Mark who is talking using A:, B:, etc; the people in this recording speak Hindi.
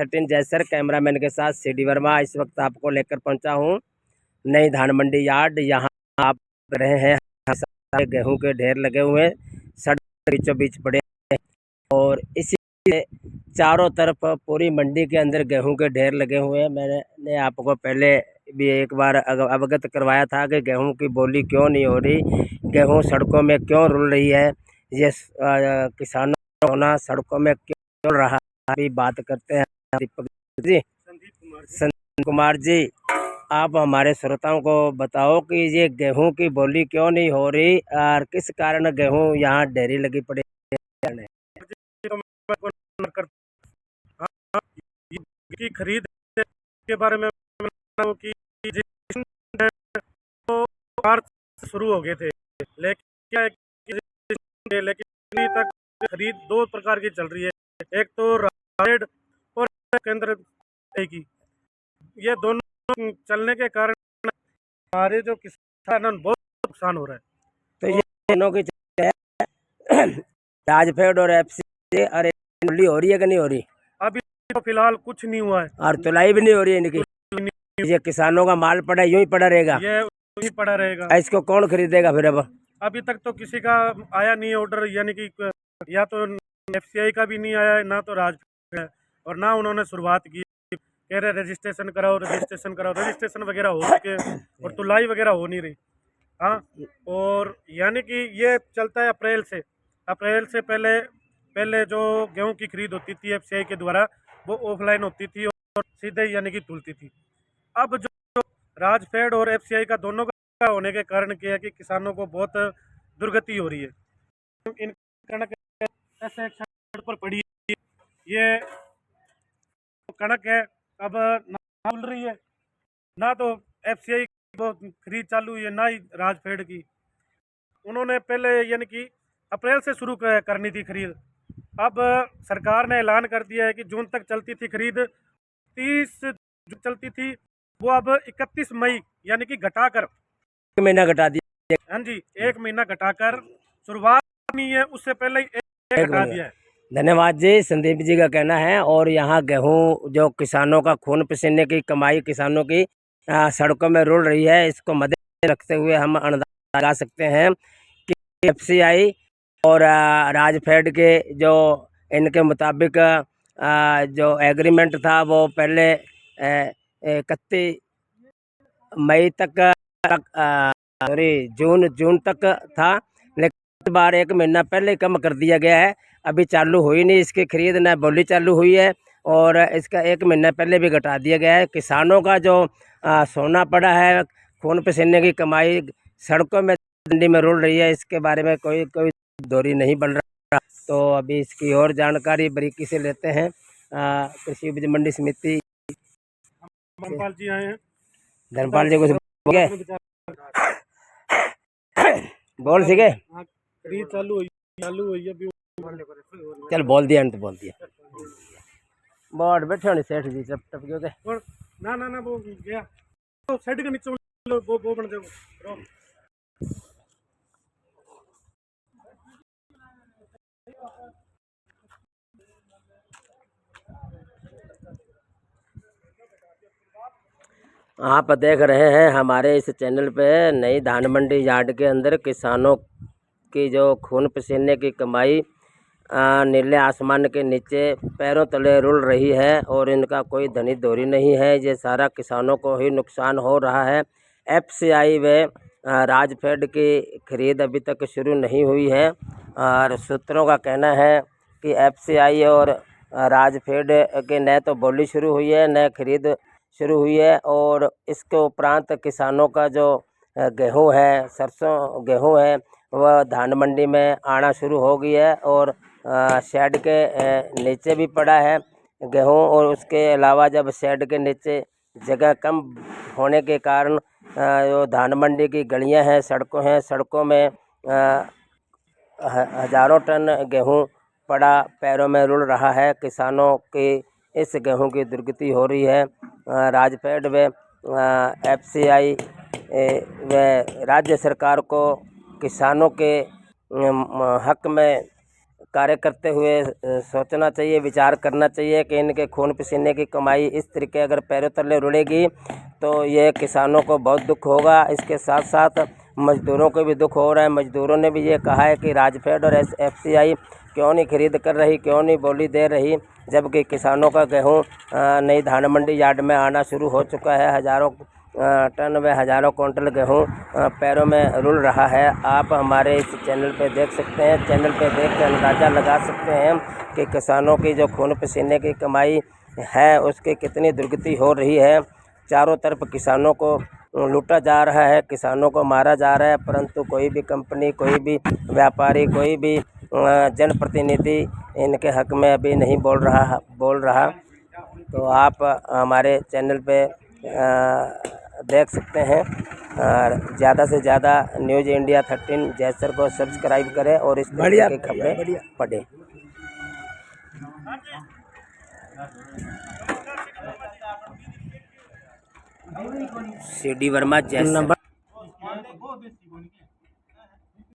A: 13 जयसर, कैमरामैन के साथ सीडी वर्मा। इस वक्त आपको लेकर पहुंचा हूं नई धान मंडी यार्ड। यहाँ आप रहे हैं, गेहूं के ढेर लगे हुए सड़क बीचों बीच पड़े हैं और इसी चारों तरफ पूरी मंडी के अंदर गेहूं के ढेर लगे हुए हैं। मैंने आपको पहले भी एक बार अवगत करवाया था कि गेहूं की बोली क्यों नहीं हो रही, गेहूं सड़कों में क्यों रुल रही है, ये किसानों का होना सड़कों में क्यों रुल रहा है। अभी बात करते हैं दीपक जी, संदीप कुमार जी, आप हमारे श्रोताओं को बताओ कि ये गेहूं की बोली क्यों नहीं हो रही और किस कारण गेहूं यहाँ ढेरी लगी पड़ी है।
B: की खरीद के बारे में कि मार्च शुरू हो गए थे, लेकिन तक खरीद दो प्रकार की चल रही है। एक तो राइड और केंद्र की, ये दोनों चलने के कारण हमारे जो किसान बहुत नुकसान हो रहा है।
A: तो ये दोनों की राजफेड और एफसी और हो रही है कि नहीं हो रही?
B: अभी तो फिलहाल कुछ नहीं हुआ है
A: और तुलाई भी नहीं हो रही है इनकी। ये किसानों का माल पड़ा यूं ही पड़ा रहेगा,
B: ये यूं ही पड़ा रहेगा।
A: इसको कौन खरीदेगा फिर? अब
B: अभी तक तो किसी का आया नहीं ऑर्डर, यानी कि या तो एफसीआई का भी नहीं आया है, ना तो राजफेड है, और ना उन्होंने शुरुआत की। कह रहे रजिस्ट्रेशन कराओ, रजिस्ट्रेशन कराओ, रजिस्ट्रेशन वगैरह हो चुके और तुलाई वगैरह हो नहीं रही। हाँ, और यानी कि ये चलता है अप्रैल से पहले जो गेहूं की खरीद होती थी एफसीआई के द्वारा, वो ऑफलाइन होती थी और सीधे यानी कि तुलती थी। अब जो राजफेड और एफसीआई का दोनों का होने के कारण क्या है कि किसानों को बहुत दुर्गति हो रही है। इन कणक ऐसे एक पर पड़ी, ये कणक है, अब ना मिल रही है, ना तो एफसीआई की खरीद चालू हुई है, ना ही राजफेड की। उन्होंने पहले यानी कि अप्रैल से शुरू करनी थी खरीद। अब सरकार ने ऐलान कर दिया है कि जून तक चलती थी खरीद, 30 जो चलती थी वो अब 31 मई यानी कि घटाकर
A: 1 महीना घटा दिया।
B: हाँ जी, 1 महीना घटाकर शुरुआत नहीं है, उससे पहले एक घटा दिया है।
A: धन्यवाद जी, संदीप जी का कहना है। और यहाँ गेहूं जो किसानों का खून पसीने की कमाई किसानों की सड़कों में रुल रही है, इसको मद्देनजर रखते हुए हम अंदाजा लगा सकते हैं कि एफसीआई और राजफेड के जो इनके मुताबिक जो एग्रीमेंट था वो पहले 31 मई तक जून तक था, लेकिन इस बार 1 महीना पहले कम कर दिया गया है। अभी चालू हुई नहीं इसकी खरीद, न बोली चालू हुई है और इसका 1 महीना पहले भी घटा दिया गया है। किसानों का जो सोना पड़ा है, खून पसीने की कमाई सड़कों में मंडी में रुल रही है, इसके बारे में कोई दोहरी नहीं बन रहा। तो अभी इसकी और जानकारी बारीकी से लेते हैं। कृषि उपज मंडी समिति
B: धनपाल जी आए हैं।
A: धनपाल जी कुछ बोल सके?
B: खरीद चालू हुई है।
A: चल बोल दिया, अंत बोल दिया। बोर्ड बैठे होने सेठ जी चप टप गए
B: ना वो गया तो सेठ के नीचे वो बन जाओ।
A: आप देख रहे हैं हमारे इस चैनल पे नई धान मंडी यार्ड के अंदर किसानों की जो खून पसीने की कमाई नीले आसमान के नीचे पैरों तले रुल रही है और इनका कोई धनी दोहरी नहीं है। ये सारा किसानों को ही नुकसान हो रहा है। एफसीआई व राजफेड की खरीद अभी तक शुरू नहीं हुई है और सूत्रों का कहना है कि एफसीआई और राजफेड के न तो बोली शुरू हुई है न खरीद शुरू हुई है। और इसके उपरांत किसानों का जो गेहूं है, सरसों गेहूं है, वह धान मंडी में आना शुरू हो गई है और शेड के नीचे भी पड़ा है गेहूं। और उसके अलावा जब शेड के नीचे जगह कम होने के कारण जो धान मंडी की गलियां हैं, सड़कों में हज़ारों टन गेहूं पड़ा पैरों में रुल रहा है। किसानों की इस गेहूं की दुर्गति हो रही है। राजफेड व एफसीआई व राज्य सरकार को किसानों के हक में कार्य करते हुए सोचना चाहिए, विचार करना चाहिए कि इनके खून पसीने की कमाई इस तरीके अगर पैरों तले रुड़ेगी तो ये किसानों को बहुत दुख होगा। इसके साथ साथ मज़दूरों को भी दुख हो रहा है। मज़दूरों ने भी ये कहा है कि राजफेड और एफसीआई क्यों नहीं खरीद कर रही, क्यों नहीं बोली दे रही, जबकि किसानों का गेहूँ नई धान मंडी यार्ड में आना शुरू हो चुका है। हज़ारों टन व हज़ारों क्विंटल गेहूँ पैरों में रुल रहा है। आप हमारे इस चैनल पे देख सकते हैं, चैनल पे देख कर अंदाज़ा लगा सकते हैं कि किसानों की जो खून पसीने की कमाई है उसकी कितनी दुर्गति हो रही है। चारों तरफ किसानों को लूटा जा रहा है, किसानों को मारा जा रहा है, परंतु कोई भी कंपनी, कोई भी व्यापारी, कोई भी जनप्रतिनिधि इनके हक में अभी नहीं बोल रहा। तो आप हमारे चैनल पे देख सकते हैं। और ज़्यादा से ज़्यादा न्यूज़ इंडिया 13 जैसर को सब्सक्राइब करें और इस तरह की खबरें पढ़ें। CD वर्मा जैसर।